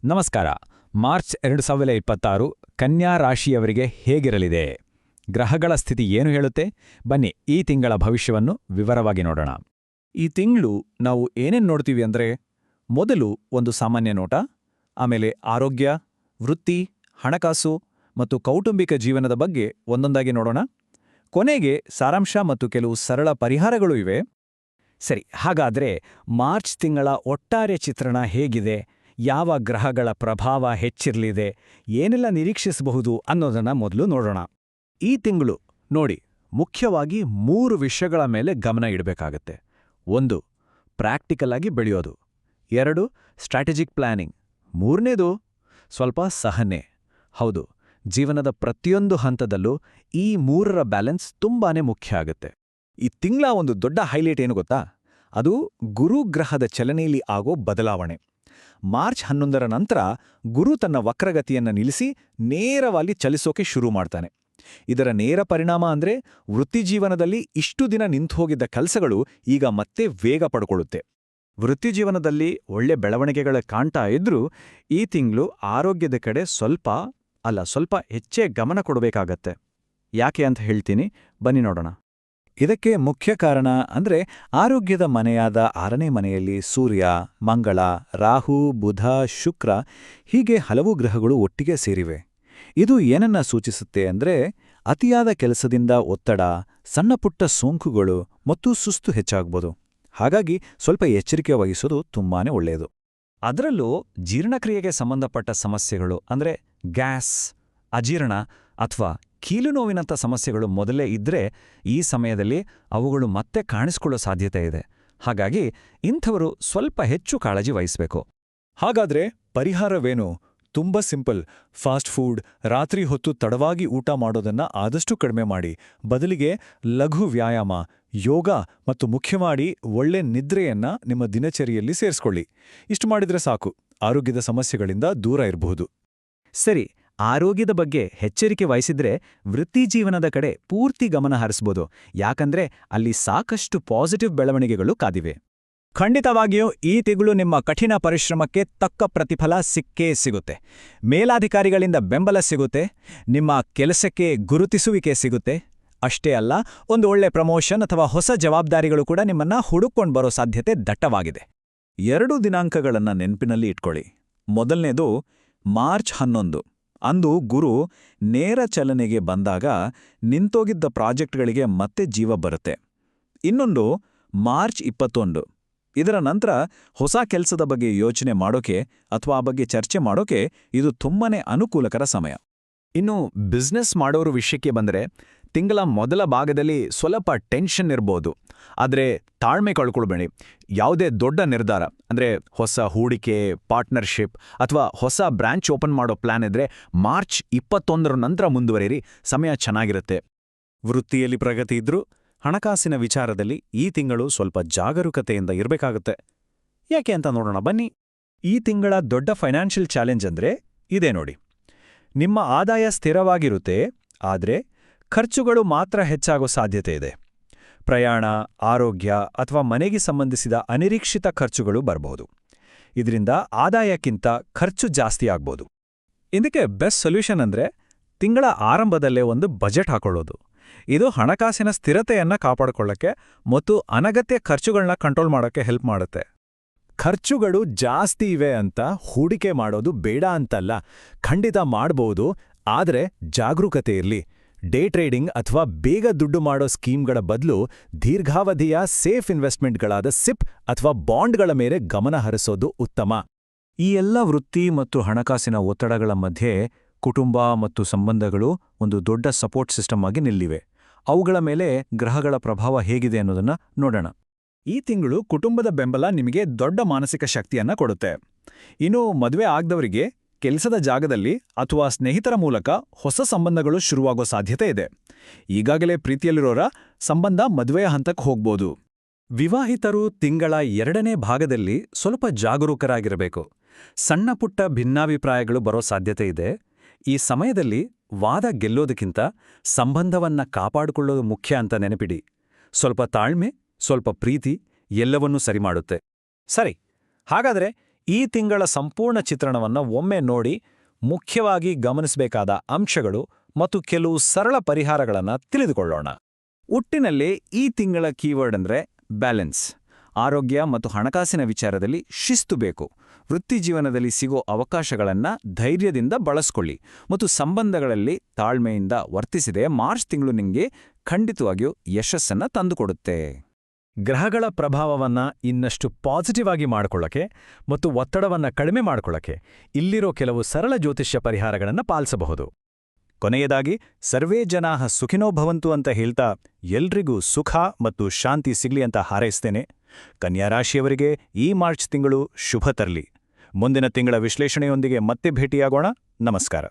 ನಮಸ್ಕಾರ. ಮಾರ್ಚ್ 2026 ಕನ್ಯಾ ರಾಶಿಯವರಿಗೆ ಹೇಗಿರಲಿದೆ? ಗ್ರಹಗಳ ಸ್ಥಿತಿ ಏನು ಹೇಳುತ್ತೆ? ಬನ್ನಿ ಈ ತಿಂಗಳ ಭವಿಷ್ಯವನ್ನು ವಿವರವಾಗಿ ನೋಡೋಣ. ಈ ತಿಂಗಳು ನಾವು ಏನೇನು ನೋಡ್ತೀವಿ ಅಂದರೆ, ಮೊದಲು ಒಂದು ಸಾಮಾನ್ಯ ನೋಟ, ಆಮೇಲೆ ಆರೋಗ್ಯ, ವೃತ್ತಿ, ಹಣಕಾಸು ಮತ್ತು ಕೌಟುಂಬಿಕ ಜೀವನದ ಬಗ್ಗೆ ಒಂದೊಂದಾಗಿ ನೋಡೋಣ. ಕೊನೆಗೆ ಸಾರಾಂಶ ಮತ್ತು ಕೆಲವು ಸರಳ ಪರಿಹಾರಗಳು ಇವೆ. ಸರಿ, ಹಾಗಾದ್ರೆ ಮಾರ್ಚ್ ತಿಂಗಳ ಒಟ್ಟಾರೆ ಚಿತ್ರಣ ಹೇಗಿದೆ? ಯಾವ ಗ್ರಹಗಳ ಪ್ರಭಾವ ಹೆಚ್ಚಿರಲಿದೆ? ಏನೆಲ್ಲ ನಿರೀಕ್ಷಿಸಬಹುದು ಅನ್ನೋದನ್ನ ಮೊದಲು ನೋಡೋಣ. ಈ ತಿಂಗಳು ನೋಡಿ, ಮುಖ್ಯವಾಗಿ 3 ವಿಷಯಗಳ ಮೇಲೆ ಗಮನ ಇಡಬೇಕಾಗತ್ತೆ. 1. ಪ್ರಾಕ್ಟಿಕಲ್ ಆಗಿ ಬೆಳೆಯೋದು. 2. Strategic planning. 3ನೇದು ಸ್ವಲ್ಪ ಸಹನೆ. ಹೌದು, ಜೀವನದ ಪ್ರತಿಯೊಂದು ಹಂತದಲ್ಲೂ ಈ 3ರ ಬ್ಯಾಲೆನ್ಸ್ ತುಂಬಾನೇ ಮುಖ್ಯ ಆಗುತ್ತೆ. ಈ ತಿಂಗಳ ಒಂದು ದೊಡ್ಡ ಹೈಲೈಟ್ ಏನು ಗೊತ್ತಾ? ಅದು ಗುರು ಗ್ರಹದ ಚಲನೆಯಲ್ಲಿ ಆಗೋ ಬದಲಾವಣೆ. ಮಾರ್ಚ್ 11ರ ನಂತರ ಗುರು ತನ್ನ ವಕ್ರಗತಿಯನ್ನು ನಿಲ್ಲಿಸಿ ನೇರವಾಗಿ ಚಲಿಸೋಕೆ ಶುರು ಮಾಡ್ತಾನೆ. ಇದರ ನೇರ ಪರಿಣಾಮ ಅಂದ್ರೆ ವೃತ್ತಿಜೀವನದಲ್ಲಿ ಇಷ್ಟು ದಿನ ನಿಂತುಹೋಗಿದ್ದ ಕೆಲಸಗಳು ಈಗ ಮತ್ತೆ ವೇಗ ಪಡ್ಕೊಳ್ಳುತ್ತೆ. ವೃತ್ತಿಜೀವನದಲ್ಲಿ ಒಳ್ಳೆ ಬೆಳವಣಿಗೆಗಳ ಕಾಣ್ತಾ ಇದ್ರೂ ಈ ತಿಂಗಳು ಆರೋಗ್ಯದ ಕಡೆ ಸ್ವಲ್ಪ ಹೆಚ್ಚೇ ಗಮನ ಕೊಡಬೇಕಾಗತ್ತೆ. ಯಾಕೆ ಅಂತ ಹೇಳ್ತೀನಿ, ಬನ್ನಿ ನೋಡೋಣ. ಇದಕ್ಕೆ ಮುಖ್ಯ ಕಾರಣ ಅಂದ್ರೆ ಆರೋಗ್ಯದ ಮನೆಯಾದ 6ನೇ ಮನೆಯಲ್ಲಿ ಸೂರ್ಯ, ಮಂಗಳ, ರಾಹು, ಬುಧ, ಶುಕ್ರ ಹೀಗೆ ಹಲವು ಗ್ರಹಗಳು ಒಟ್ಟಿಗೆ ಸೇರಿವೆ. ಇದು ಏನನ್ನ ಸೂಚಿಸುತ್ತೆ ಅಂದ್ರೆ ಅತಿಯಾದ ಕೆಲಸದಿಂದ ಒತ್ತಡ, ಸಣ್ಣಪುಟ್ಟ ಸೋಂಕುಗಳು ಮತ್ತು ಸುಸ್ತು ಹೆಚ್ಚಾಗ್ಬೋದು. ಹಾಗಾಗಿ ಸ್ವಲ್ಪ ಎಚ್ಚರಿಕೆ ವಹಿಸೋದು ತುಂಬಾನೇ ಒಳ್ಳೆಯದು. ಅದರಲ್ಲೂ ಜೀರ್ಣಕ್ರಿಯೆಗೆ ಸಂಬಂಧಪಟ್ಟ ಸಮಸ್ಯೆಗಳು ಅಂದ್ರೆ ಗ್ಯಾಸ್, ಅಜೀರ್ಣ ಅಥವಾ ಕೀಲು ನೋವಿನಂಥ ಸಮಸ್ಯೆಗಳು ಮೊದಲೇ ಇದ್ರೆ ಈ ಸಮಯದಲ್ಲಿ ಅವುಗಳು ಮತ್ತೆ ಕಾಣಿಸ್ಕೊಳ್ಳೋ ಸಾಧ್ಯತೆ ಇದೆ. ಹಾಗಾಗಿ ಇಂಥವರು ಸ್ವಲ್ಪ ಹೆಚ್ಚು ಕಾಳಜಿ ವಹಿಸಬೇಕು. ಹಾಗಾದ್ರೆ ಪರಿಹಾರವೇನು? ತುಂಬಾ ಸಿಂಪಲ್. ಫಾಸ್ಟ್ ಫುಡ್, ರಾತ್ರಿ ಹೊತ್ತು ತಡವಾಗಿ ಊಟ ಮಾಡೋದನ್ನ ಆದಷ್ಟು ಕಡಿಮೆ ಮಾಡಿ. ಬದಲಿಗೆ ಲಘು ವ್ಯಾಯಾಮ, ಯೋಗ ಮತ್ತು ಮುಖ್ಯವಾಗಿ ಒಳ್ಳೆ ನಿದ್ರೆಯನ್ನ ನಿಮ್ಮ ದಿನಚರಿಯಲ್ಲಿ ಸೇರಿಸ್ಕೊಳ್ಳಿ. ಇಷ್ಟು ಮಾಡಿದ್ರೆ ಸಾಕು, ಆರೋಗ್ಯದ ಸಮಸ್ಯೆಗಳಿಂದ ದೂರ ಇರಬಹುದು. ಸರಿ, ಆರೋಗ್ಯದ ಬಗ್ಗೆ ಎಚ್ಚರಿಕೆ ವಹಿಸಿದ್ರೆ ವೃತ್ತಿಜೀವನದ ಕಡೆ ಪೂರ್ತಿ ಗಮನ ಹರಿಸ್ಬೋದು. ಯಾಕಂದ್ರೆ ಅಲ್ಲಿ ಸಾಕಷ್ಟು ಪಾಸಿಟಿವ್ ಬೆಳವಣಿಗೆಗಳು ಕಾದಿವೆ. ಖಂಡಿತವಾಗಿಯೂ ಈ ತಿಂಗಳು ನಿಮ್ಮ ಕಠಿಣ ಪರಿಶ್ರಮಕ್ಕೆ ತಕ್ಕ ಪ್ರತಿಫಲ ಸಿಕ್ಕೇ ಸಿಗುತ್ತೆ. ಮೇಲಾಧಿಕಾರಿಗಳಿಂದ ಬೆಂಬಲ ಸಿಗುತ್ತೆ, ನಿಮ್ಮ ಕೆಲಸಕ್ಕೆ ಗುರುತಿಸುವಿಕೆ ಸಿಗುತ್ತೆ. ಅಷ್ಟೇ ಅಲ್ಲ, ಒಂದು ಒಳ್ಳೆ ಪ್ರಮೋಷನ್ ಅಥವಾ ಹೊಸ ಜವಾಬ್ದಾರಿಗಳು ಕೂಡ ನಿಮ್ಮನ್ನ ಹುಡುಕೊಂಡು ಬರೋ ಸಾಧ್ಯತೆ ದಟ್ಟವಾಗಿದೆ. 2 ದಿನಾಂಕಗಳನ್ನ ನೆನಪಿನಲ್ಲಿ ಇಟ್ಕೊಳ್ಳಿ. ಮೊದಲನೇದು ಮಾರ್ಚ್ 11. ಅಂದು ಗುರು ನೇರ ಚಲನೆಗೆ ಬಂದಾಗ ನಿಂತೋಗಿದ್ದ ಪ್ರಾಜೆಕ್ಟ್ಗಳಿಗೆ ಮತ್ತೆ ಜೀವ ಬರುತ್ತೆ. ಇನ್ನೊಂದು ಮಾರ್ಚ್ 21. ಇದರ ನಂತರ ಹೊಸ ಕೆಲಸದ ಬಗ್ಗೆ ಯೋಚನೆ ಮಾಡೋಕೆ ಅಥವಾ ಆ ಬಗ್ಗೆ ಚರ್ಚೆ ಮಾಡೋಕೆ ಇದು ತುಂಬಾನೇ ಅನುಕೂಲಕರ ಸಮಯ. ಇನ್ನು ಬಿಸ್ನೆಸ್ ಮಾಡೋರ ವಿಷಯಕ್ಕೆ ಬಂದರೆ ತಿಂಗಳ ಮೊದಲ ಭಾಗದಲ್ಲಿ ಸ್ವಲ್ಪ ಟೆನ್ಷನ್ ಇರ್ಬೋದು. ಆದರೆ ತಾಳ್ಮೆ ಕಳ್ಕೊಳ್ಬೇಡಿ. ಯಾವುದೇ ದೊಡ್ಡ ನಿರ್ಧಾರ ಅಂದರೆ ಹೊಸ ಹೂಡಿಕೆ, ಪಾರ್ಟ್ನರ್ಶಿಪ್ ಅಥವಾ ಹೊಸ ಬ್ರಾಂಚ್ ಓಪನ್ ಮಾಡೋ ಪ್ಲಾನ್ ಇದ್ರೆ ಮಾರ್ಚ್ 21ರ ನಂತರ ಮುಂದುವರಿಯಿರಿ. ಸಮಯ ಚೆನ್ನಾಗಿರುತ್ತೆ. ವೃತ್ತಿಯಲ್ಲಿ ಪ್ರಗತಿ ಇದ್ರೂ ಹಣಕಾಸಿನ ವಿಚಾರದಲ್ಲಿ ಈ ತಿಂಗಳು ಸ್ವಲ್ಪ ಜಾಗರೂಕತೆಯಿಂದ ಇರಬೇಕಾಗುತ್ತೆ. ಯಾಕೆ ಅಂತ ನೋಡೋಣ ಬನ್ನಿ. ಈ ತಿಂಗಳ ದೊಡ್ಡ ಫೈನಾನ್ಷಿಯಲ್ ಚಾಲೆಂಜ್ ಅಂದ್ರೆ ಇದೇ ನೋಡಿ. ನಿಮ್ಮ ಆದಾಯ ಸ್ಥಿರವಾಗಿರುತ್ತೆ, ಆದರೆ ಖರ್ಚುಗಳು ಮಾತ್ರ ಹೆಚ್ಚಾಗೋ ಸಾಧ್ಯತೆ ಇದೆ. ಪ್ರಯಾಣ, ಆರೋಗ್ಯ ಅಥವಾ ಮನೆಗೆ ಸಂಬಂಧಿಸಿದ ಅನಿರೀಕ್ಷಿತ ಖರ್ಚುಗಳು ಬರಬಹುದು. ಇದರಿಂದ ಆದಾಯಕ್ಕಿಂತ ಖರ್ಚು ಜಾಸ್ತಿ ಆಗ್ಬೋದು. ಇದಕ್ಕೆ ಬೆಸ್ಟ್ ಸೊಲ್ಯೂಷನ್ ಅಂದ್ರೆ ತಿಂಗಳ ಆರಂಭದಲ್ಲೇ ಒಂದು ಬಜೆಟ್ ಹಾಕೊಳ್ಳೋದು. ಇದು ಹಣಕಾಸಿನ ಸ್ಥಿರತೆಯನ್ನ ಕಾಪಾಡಿಕೊಳ್ಳಕ್ಕೆ ಮತ್ತು ಅನಗತ್ಯ ಖರ್ಚುಗಳನ್ನ ಕಂಟ್ರೋಲ್ ಮಾಡೋಕ್ಕೆ ಹೆಲ್ಪ್ ಮಾಡುತ್ತೆ. ಖರ್ಚುಗಳು ಜಾಸ್ತಿ ಇವೆ ಅಂತ ಹೂಡಿಕೆ ಮಾಡೋದು ಬೇಡ ಅಂತಲ್ಲ, ಖಂಡಿತ ಮಾಡ್ಬೋದು. ಆದರೆ ಜಾಗರೂಕತೆ ಇರಲಿ. ಡೇ ಟ್ರೇಡಿಂಗ್ ಅಥವಾ ಬೇಗ ದುಡ್ಡು ಮಾಡೋ ಸ್ಕೀಮ್ಗಳ ಬದಲು ದೀರ್ಘಾವಧಿಯ ಸೇಫ್ ಇನ್ವೆಸ್ಟ್ಮೆಂಟ್ಗಳಾದ ಸಿಪ್ ಅಥವಾ ಬಾಂಡ್ಗಳ ಮೇಲೆ ಗಮನ ಹರಿಸೋದು ಉತ್ತಮ. ಈ ಎಲ್ಲ ವೃತ್ತಿ ಮತ್ತು ಹಣಕಾಸಿನ ಒತ್ತಡಗಳ ಮಧ್ಯೆ ಕುಟುಂಬ ಮತ್ತು ಸಂಬಂಧಗಳು ಒಂದು ದೊಡ್ಡ ಸಪೋರ್ಟ್ ಸಿಸ್ಟಮ್ ಆಗಿ ನಿಲ್ಲಿವೆ. ಅವುಗಳ ಮೇಲೆ ಗ್ರಹಗಳ ಪ್ರಭಾವ ಹೇಗಿದೆ ಅನ್ನೋದನ್ನ ನೋಡೋಣ. ಈ ತಿಂಗಳು ಕುಟುಂಬದ ಬೆಂಬಲ ನಿಮಗೆ ದೊಡ್ಡ ಮಾನಸಿಕ ಶಕ್ತಿಯನ್ನ ಕೊಡುತ್ತೆ. ಇನ್ನು ಮದುವೆ ಆಗದವರಿಗೆ ಕೆಲಸದ ಜಾಗದಲ್ಲಿ ಅಥವಾ ಸ್ನೇಹಿತರ ಮೂಲಕ ಹೊಸ ಸಂಬಂಧಗಳು ಶುರುವಾಗೋ ಸಾಧ್ಯತೆ ಇದೆ. ಈಗಾಗಲೇ ಪ್ರೀತಿಯಲ್ಲಿರೋರ ಸಂಬಂಧ ಮದುವೆಯ ಹಂತಕ್ಕೆ ಹೋಗ್ಬೋದು. ವಿವಾಹಿತರು ತಿಂಗಳ 2ನೇ ಭಾಗದಲ್ಲಿ ಸ್ವಲ್ಪ ಜಾಗರೂಕರಾಗಿರಬೇಕು. ಸಣ್ಣ ಪುಟ್ಟ ಭಿನ್ನಾಭಿಪ್ರಾಯಗಳು ಬರೋ ಸಾಧ್ಯತೆ ಇದೆ. ಈ ಸಮಯದಲ್ಲಿ ವಾದ ಗೆಲ್ಲೋದಕ್ಕಿಂತ ಸಂಬಂಧವನ್ನ ಕಾಪಾಡಿಕೊಳ್ಳೋದು ಮುಖ್ಯ ಅಂತ ನೆನಪಿಡಿ. ಸ್ವಲ್ಪ ತಾಳ್ಮೆ, ಸ್ವಲ್ಪ ಪ್ರೀತಿ ಎಲ್ಲವನ್ನೂ ಸರಿ ಮಾಡುತ್ತೆ. ಸರಿ, ಹಾಗಾದ್ರೆ ಈ ತಿಂಗಳ ಸಂಪೂರ್ಣ ಚಿತ್ರಣವನ್ನು ಒಮ್ಮೆ ನೋಡಿ, ಮುಖ್ಯವಾಗಿ ಗಮನಿಸಬೇಕಾದ ಅಂಶಗಳು ಮತ್ತು ಕೆಲವು ಸರಳ ಪರಿಹಾರಗಳನ್ನು ತಿಳಿದುಕೊಳ್ಳೋಣ. ಒಟ್ಟಿನಲ್ಲಿ ಈ ತಿಂಗಳ ಕೀವರ್ಡ್ ಅಂದ್ರೆ ಬ್ಯಾಲೆನ್ಸ್. ಆರೋಗ್ಯ ಮತ್ತು ಹಣಕಾಸಿನ ವಿಚಾರದಲ್ಲಿ ಶಿಸ್ತು ಬೇಕು. ವೃತ್ತಿಜೀವನದಲ್ಲಿ ಸಿಗೋ ಅವಕಾಶಗಳನ್ನು ಧೈರ್ಯದಿಂದ ಬಳಸ್ಕೊಳ್ಳಿ ಮತ್ತು ಸಂಬಂಧಗಳಲ್ಲಿ ತಾಳ್ಮೆಯಿಂದ ವರ್ತಿಸಿದೆ ಮಾರ್ಚ್ ತಿಂಗಳು ನಿಮಗೆ ಖಂಡಿತವಾಗಿಯೂ ಯಶಸ್ಸನ್ನು ತಂದುಕೊಡುತ್ತೆ. ಗ್ರಹಗಳ ಪ್ರಭಾವವನ್ನು ಇನ್ನಷ್ಟು ಪಾಸಿಟಿವ್ ಆಗಿ ಮಾಡ್ಕೊಳ್ಳೋಕೆ ಮತ್ತು ಒತ್ತಡವನ್ನು ಕಡಿಮೆ ಮಾಡ್ಕೊಳ್ಳೋಕೆ ಇಲ್ಲಿರೋ ಕೆಲವು ಸರಳ ಜ್ಯೋತಿಷ್ಯ ಪರಿಹಾರಗಳನ್ನು ಪಾಲಿಸಬಹುದು. ಕೊನೆಯದಾಗಿ ಸರ್ವೇ ಜನಾಃ ಸುಖಿನೋ ಭವಂತು ಅಂತ ಹೇಳ್ತಾ ಎಲ್ರಿಗೂ ಸುಖ ಮತ್ತು ಶಾಂತಿ ಸಿಗ್ಲಿ ಅಂತ ಹಾರೈಸ್ತೇನೆ. ಕನ್ಯಾ ರಾಶಿಯವರಿಗೆ ಈ ಮಾರ್ಚ್ ತಿಂಗಳು ಶುಭ ತರಲಿ. ಮುಂದಿನ ತಿಂಗಳ ವಿಶ್ಲೇಷಣೆಯೊಂದಿಗೆ ಮತ್ತೆ ಭೇಟಿಯಾಗೋಣ. ನಮಸ್ಕಾರ.